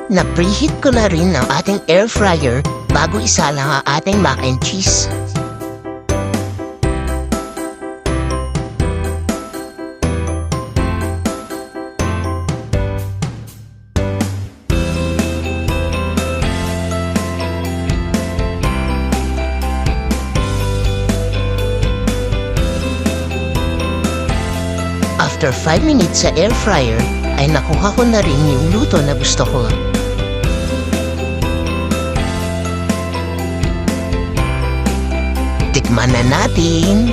Na-preheat ko na rin ang ating air fryer bago isalang ang ating mac and cheese. After 5 minutes sa air fryer, ay nakuha ko na rin yung luto na gusto ko. Tikman na natin!